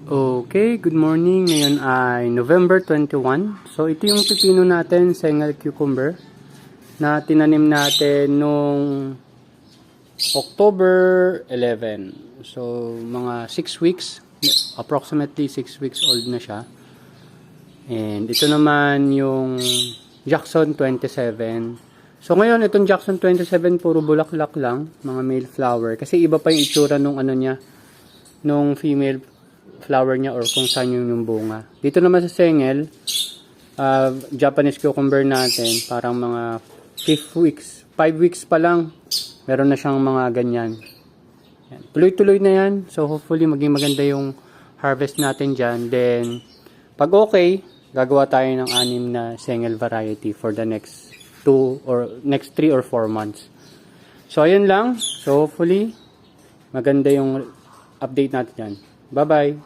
Okay, good morning. Ngayon ay November 21. So ito yung pipino natin, Sengal cucumber, na tinanim natin nung October 11. So mga 6 weeks, approximately 6 weeks old na siya. And ito naman yung Jackson 27. So ngayon itong Jackson 27 puro bulaklak lang, mga male flower. Kasi iba pa yung itsura nung ano niya, nung female flower niya or kung saan yung bunga. Dito naman sa Sengel, Japanese cucumber natin, parang mga 5 weeks. 5 weeks pa lang, meron na siyang mga ganyan. Tuloy-tuloy na yan. So hopefully maging maganda yung harvest natin dyan. Then, pag okay, gagawa tayo ng 6 na Sengel variety for the next 3 or 4 months. So ayun lang. So hopefully, maganda yung update natin dyan. Bye-bye!